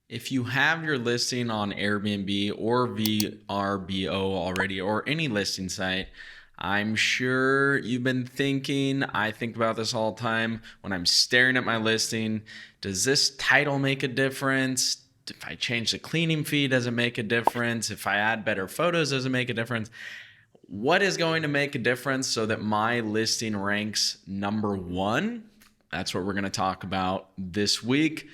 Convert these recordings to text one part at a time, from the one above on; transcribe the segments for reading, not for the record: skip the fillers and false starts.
If you have your listing on Airbnb or VRBO already, or any listing site, I'm sure you've been thinking, I think about this all the time when I'm staring at my listing. Does this title make a difference? If I change the cleaning fee, does it make a difference? If I add better photos, does it make a difference? What is going to make a difference so that my listing ranks number one? That's what we're going to talk about this week.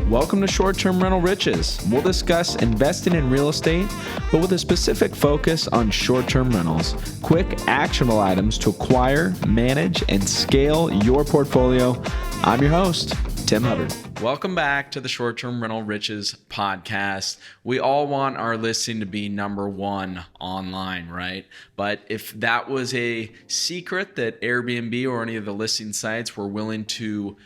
Welcome to Short-Term Rental Riches. We'll discuss investing in real estate, but with a specific focus on short-term rentals. Quick, actionable items to acquire, manage, and scale your portfolio. I'm your host, Tim Hubbard. Welcome back to the Short-Term Rental Riches podcast. We all want our listing to be number one online, right? But if that was a secret that Airbnb or any of the listing sites were willing to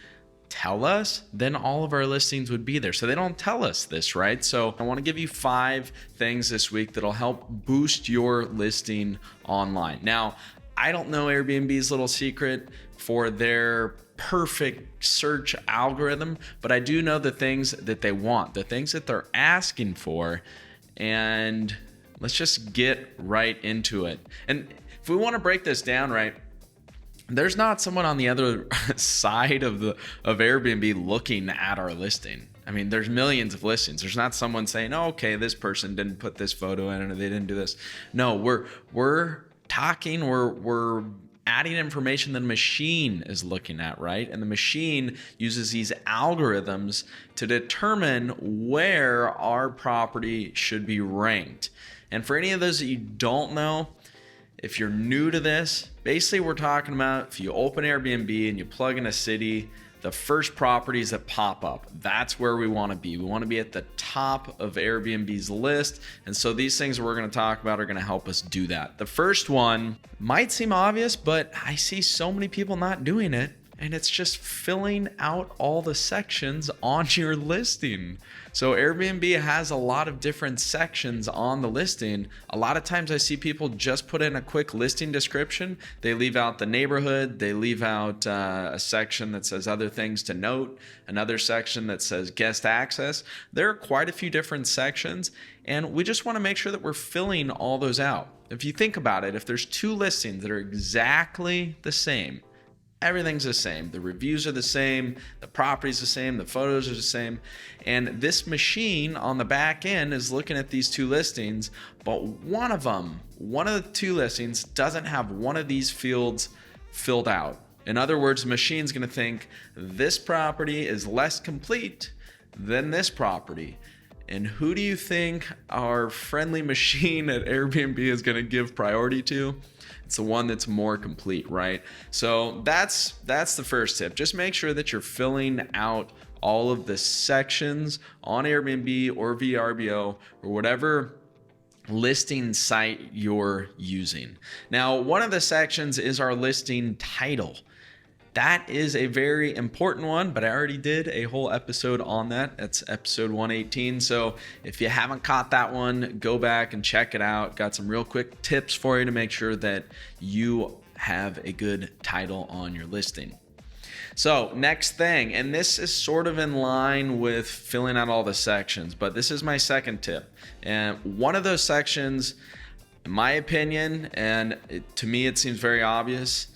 tell us, then all of our listings would be there. So they don't tell us this, right? So I want to give you 5 things this week that'll help boost your listing online. Now, I don't know Airbnb's little secret for their perfect search algorithm, but I do know the things that they want, the things that they're asking for, and let's just get right into it. And if we want to break this down, right, there's not someone on the other side of Airbnb looking at our listing. I mean, there's millions of listings. There's not someone saying, "Oh, okay, this person didn't put this photo in or they didn't do this." No, we're talking, we're adding information that the machine is looking at, right? And the machine uses these algorithms to determine where our property should be ranked. And for any of those that you don't know, if you're new to this, basically we're talking about if you open Airbnb and you plug in a city, the first properties that pop up, that's where we want to be. We want to be at the top of Airbnb's list. And so these things we're going to talk about are going to help us do that. The first one might seem obvious, but I see so many people not doing it. And it's just filling out all the sections on your listing. So Airbnb has a lot of different sections on the listing. A lot of times I see people just put in a quick listing description. They leave out the neighborhood. They leave out a section that says other things to note, another section that says guest access. There are quite a few different sections, and we just want to make sure that we're filling all those out. If you think about it, if there's 2 listings that are exactly the same, everything's the same. The reviews are the same. The property's the same. The photos are the same. And this machine on the back end is looking at these 2 listings, but one of the 2 listings doesn't have one of these fields filled out. In other words, the machine's going to think this property is less complete than this property. And who do you think our friendly machine at Airbnb is going to give priority to? It's the one that's more complete, right? So that's the first tip. Just make sure that you're filling out all of the sections on Airbnb or VRBO or whatever listing site you're using. Now, one of the sections is our listing title. That is a very important one, but I already did a whole episode on that. That's episode 118. So if you haven't caught that one, go back and check it out. Got some real quick tips for you to make sure that you have a good title on your listing. So next thing, and this is sort of in line with filling out all the sections, but this is my second tip. And one of those sections, in my opinion, and to me it seems very obvious,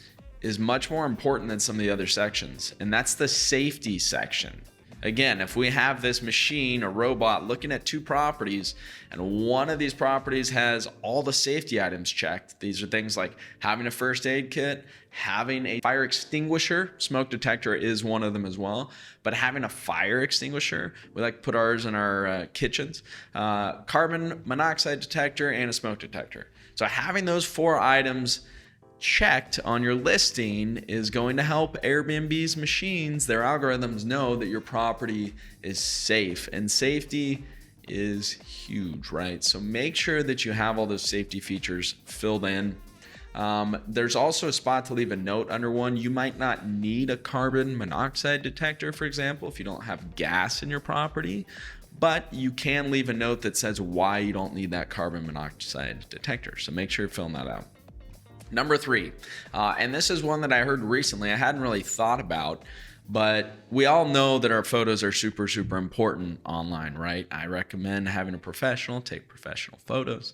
is much more important than some of the other sections, and that's the safety section. Again, if we have this machine, a robot, looking at 2 properties, and one of these properties has all the safety items checked, these are things like having a first aid kit, having a fire extinguisher, smoke detector is one of them as well, but having a fire extinguisher, we like to put ours in our kitchens, carbon monoxide detector, and a smoke detector. So having those 4 items checked on your listing is going to help Airbnb's machines, their algorithms, know that your property is safe, and safety is huge, right? So make sure that you have all those safety features filled in. There's also a spot to leave a note under one. You might not need a carbon monoxide detector, for example, if you don't have gas in your property, but you can leave a note that says why you don't need that carbon monoxide detector. So make sure you're filling that out. Number 3, and this is one that I heard recently, I hadn't really thought about, But we all know that our photos are super, super important online, right? I recommend having a professional take professional photos.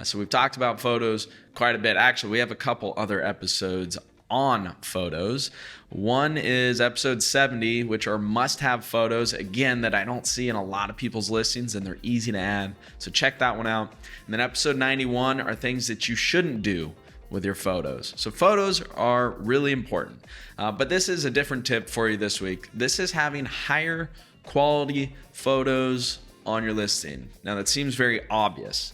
So we've talked about photos quite a bit. Actually, we have a couple other episodes on photos. One is episode 70, which are must-have photos, again, that I don't see in a lot of people's listings, and they're easy to add. So check that one out. And then episode 91 are things that you shouldn't do with your photos. So photos are really important. But this is a different tip for you this week. This is having higher quality photos on your listing. Now that seems very obvious,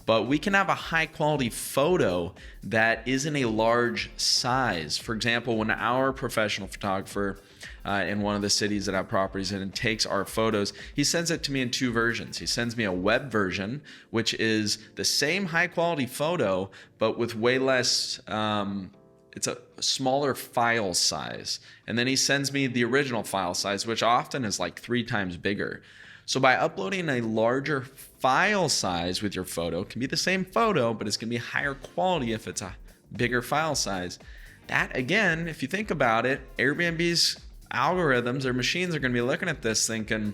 but we can have a high quality photo that isn't a large size. For example, when our professional photographer in one of the cities that I have properties in and takes our photos, he sends it to me in two versions. He sends me a web version, which is the same high quality photo, but with way less, it's a smaller file size. And then he sends me the original file size, which often is like 3 times bigger. So by uploading a larger file size with your photo, it can be the same photo, but it's going to be higher quality if it's a bigger file size. That, again, if you think about it, Airbnb's algorithms, their machines are going to be looking at this thinking,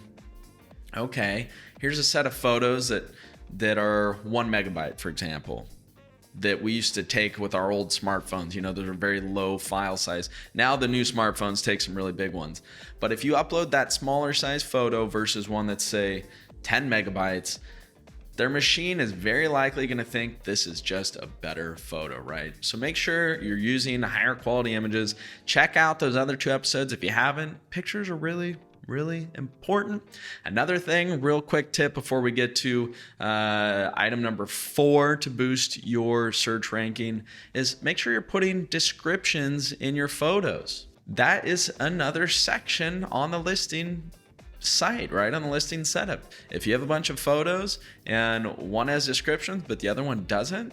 okay, here's a set of photos that are 1 megabyte, for example, that we used to take with our old smartphones. You know, those are very low file size. Now the new smartphones take some really big ones. But if you upload that smaller size photo versus one that's, say, 10 megabytes, their machine is very likely going to think this is just a better photo, right? So make sure you're using higher quality images. Check out those other 2 episodes if you haven't. Pictures are really important. Another thing, real quick tip before we get to item number 4 to boost your search ranking is make sure you're putting descriptions in your photos. That is another section on the listing site, right? On the listing setup. If you have a bunch of photos and one has descriptions but the other one doesn't,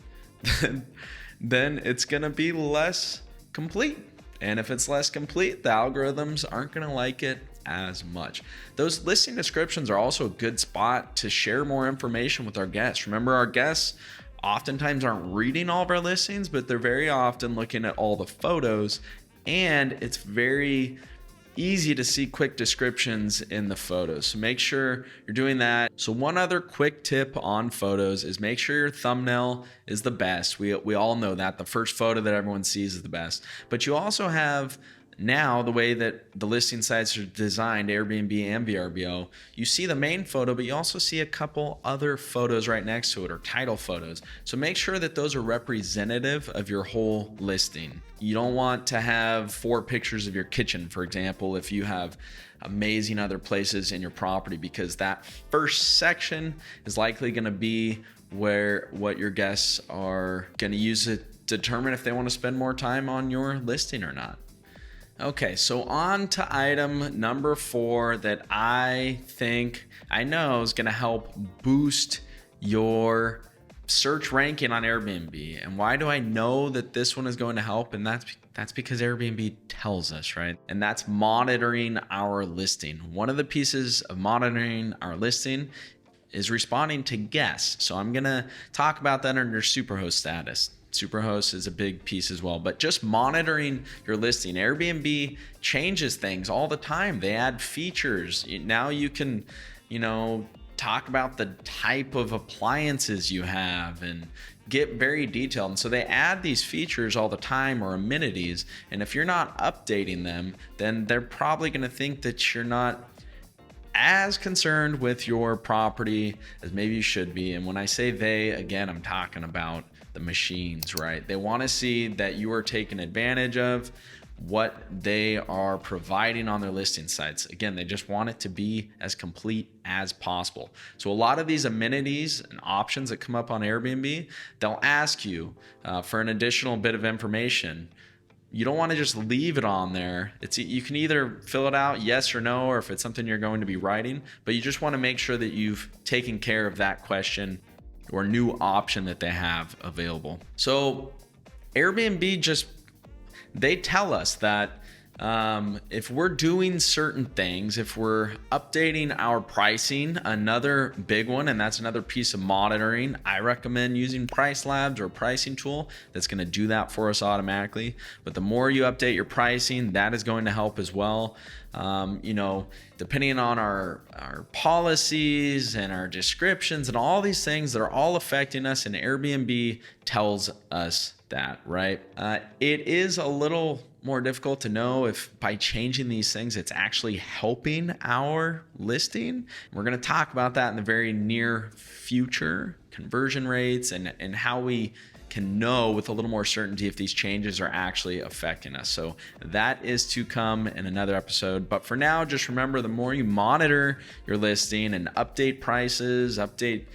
then it's going to be less complete. And if it's less complete, the algorithms aren't going to like it as much. Those listing descriptions are also a good spot to share more information with our guests. Remember, our guests oftentimes aren't reading all of our listings, but they're very often looking at all the photos, and it's very easy to see quick descriptions in the photos. So make sure you're doing that. So one other quick tip on photos is make sure your thumbnail is the best. We all know that. The first photo that everyone sees is the best. But you also have now the way that the listing sites are designed, Airbnb and VRBO, you see the main photo, but you also see a couple other photos right next to it, or title photos. So make sure that those are representative of your whole listing. You don't want to have 4 pictures of your kitchen, for example, if you have amazing other places in your property, because that first section is likely going to be where what your guests are going to use it to determine if they want to spend more time on your listing or not. Okay, so on to item number 4 that I know is going to help boost your search ranking on Airbnb. And why do I know that this one is going to help? And that's because Airbnb tells us, right? And that's monitoring our listing. One of the pieces of monitoring our listing is responding to guests. So I'm going to talk about that under Superhost status. Superhost is a big piece as well, but just monitoring your listing. Airbnb changes things all the time. They add features. Now you can, talk about the type of appliances you have and get very detailed. And so they add these features all the time, or amenities. And if you're not updating them, then they're probably going to think that you're not as concerned with your property as maybe you should be. And when I say they, again, I'm talking about the machines, right? They want to see that you are taking advantage of what they are providing on their listing sites. Again, they just want it to be as complete as possible. So a lot of these amenities and options that come up on Airbnb, they'll ask you for an additional bit of information. You don't want to just leave it on there. You can either fill it out yes or no, or if it's something you're going to be writing, but you just want to make sure that you've taken care of that question or new option that they have available. So Airbnb they tell us that If we're doing certain things, if we're updating our pricing, another big one, and that's another piece of monitoring, I recommend using Price Labs or a pricing tool that's going to do that for us automatically. But the more you update your pricing, that is going to help as well. Depending on our policies and our descriptions and all these things that are all affecting us, and Airbnb tells us that, right? It is a little more difficult to know if by changing these things, it's actually helping our listing. We're going to talk about that in the very near future, conversion rates and how we can know with a little more certainty if these changes are actually affecting us. So that is to come in another episode. But for now, just remember, the more you monitor your listing and update prices, update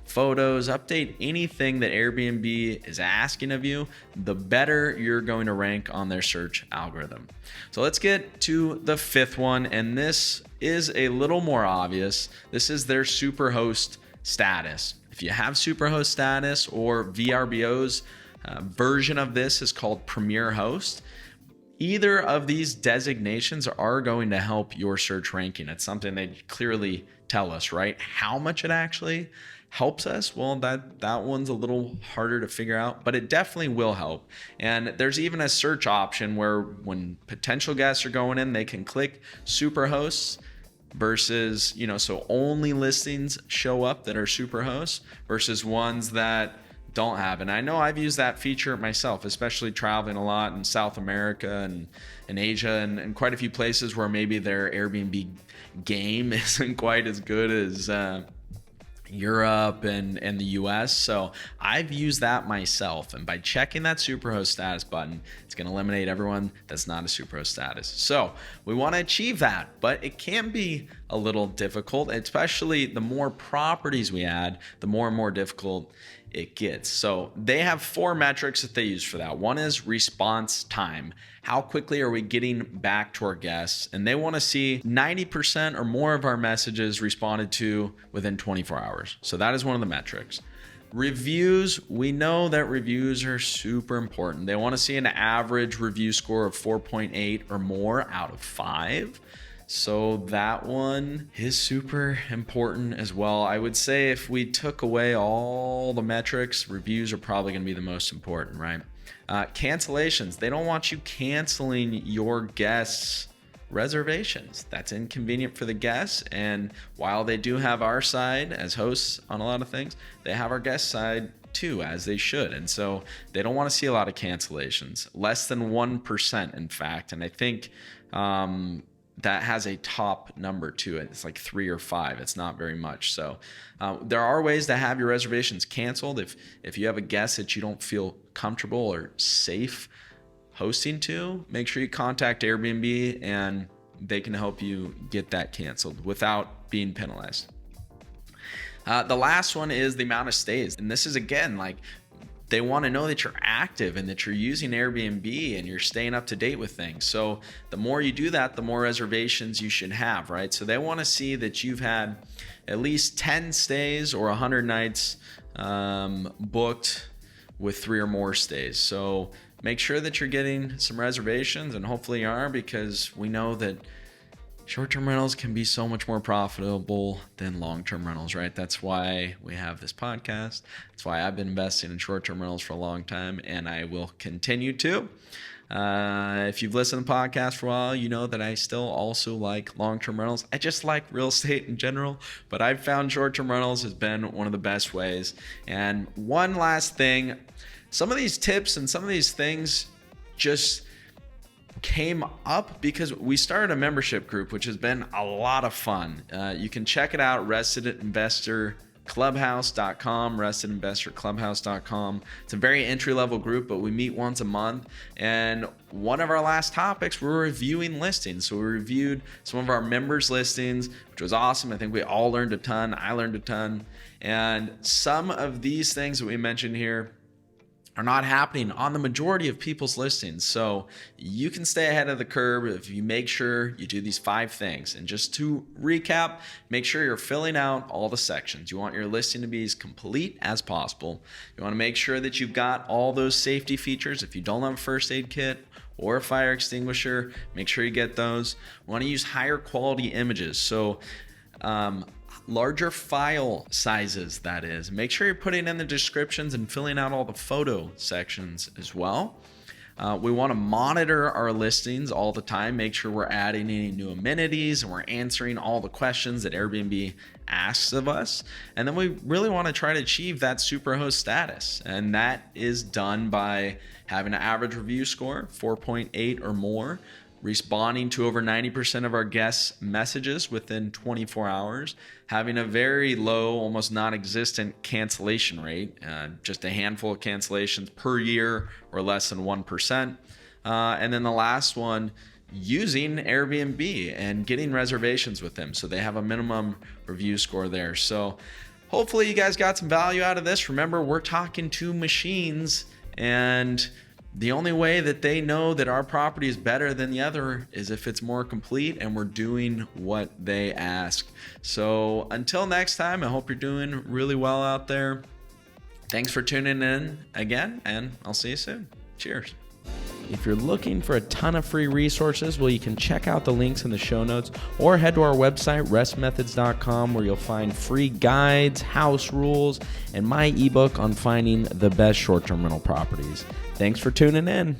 photos, update anything that Airbnb is asking of you, the better you're going to rank on their search algorithm. So let's get to the fifth one, and this is a little more obvious. This is their Superhost status. If you have Superhost status or VRBO's version of this is called Premier Host, either of these designations are going to help your search ranking. It's something they clearly tell us, right? How much it actually helps us, well, that one's a little harder to figure out, but it definitely will help. And there's even a search option where when potential guests are going in, they can click Superhosts versus, so only listings show up that are Superhosts versus ones that don't have. And I know I've used that feature myself, especially traveling a lot in South America and in Asia and quite a few places where maybe their Airbnb game isn't quite as good as Europe and the US. So I've used that myself. And by checking that Superhost status button, it's going to eliminate everyone that's not a Superhost status. So we want to achieve that, but it can be a little difficult, especially the more properties we add, the more and more difficult it gets. So they have 4 metrics that they use for that. One is response time. How quickly are we getting back to our guests? And they want to see 90% or more of our messages responded to within 24 hours. So that is one of the metrics. Reviews, we know that reviews are super important. They want to see an average review score of 4.8 or more out of 5. So that one is super important as well. I would say if we took away all the metrics, reviews are probably going to be the most important, right? Cancellations, they don't want you canceling your guests' reservations. That's inconvenient for the guests. And while they do have our side as hosts on a lot of things, they have our guest side too, as they should. And so they don't want to see a lot of cancellations, less than 1%, in fact. And I think that has a top number to it. It's like 3 or 5. It's not very much. So there are ways to have your reservations canceled. If you have a guest that you don't feel comfortable or safe hosting to, make sure you contact Airbnb and they can help you get that canceled without being penalized. The last one is the amount of stays. And this is, again, like, they want to know that you're active and that you're using Airbnb and you're staying up to date with things. So the more you do that, the more reservations you should have, right? So they want to see that you've had at least 10 stays or 100 nights booked with 3 or more stays. So make sure that you're getting some reservations, and hopefully you are, because we know that short-term rentals can be so much more profitable than long-term rentals, right? That's why we have this podcast. That's why I've been investing in short-term rentals for a long time, and I will continue to. If you've listened to the podcast for a while, you know that I still also like long-term rentals. I just like real estate in general, but I've found short-term rentals has been one of the best ways. And one last thing, some of these tips and some of these things just came up because we started a membership group, which has been a lot of fun. You can check it out, residentinvestorclubhouse.com, residentinvestorclubhouse.com. It's a very entry-level group, but we meet once a month. And one of our last topics, we're reviewing listings. So we reviewed some of our members' listings, which was awesome. I think we all learned a ton. I learned a ton. And some of these things that we mentioned here are not happening on the majority of people's listings. So you can stay ahead of the curve if you make sure you do these 5 things. And just to recap, make sure you're filling out all the sections. You want your listing to be as complete as possible. You want to make sure that you've got all those safety features. If you don't have a first aid kit or a fire extinguisher, make sure you get those. We want to use higher quality images. So larger file sizes, that is. Make sure you're putting in the descriptions and filling out all the photo sections as well. We want to monitor our listings all the time, make sure we're adding any new amenities and we're answering all the questions that Airbnb asks of us. And then we really want to try to achieve that Superhost status. And that is done by having an average review score, 4.8 or more, responding to over 90% of our guests' messages within 24 hours, having a very low, almost non-existent cancellation rate, just a handful of cancellations per year or less than 1%. And then the last one, using Airbnb and getting reservations with them. So they have a minimum review score there. So hopefully you guys got some value out of this. Remember, we're talking to machines, and the only way that they know that our property is better than the other is if it's more complete and we're doing what they ask. So until next time, I hope you're doing really well out there. Thanks for tuning in again, and I'll see you soon. Cheers. If you're looking for a ton of free resources, well, you can check out the links in the show notes or head to our website, restmethods.com, where you'll find free guides, house rules, and my ebook on finding the best short-term rental properties. Thanks for tuning in.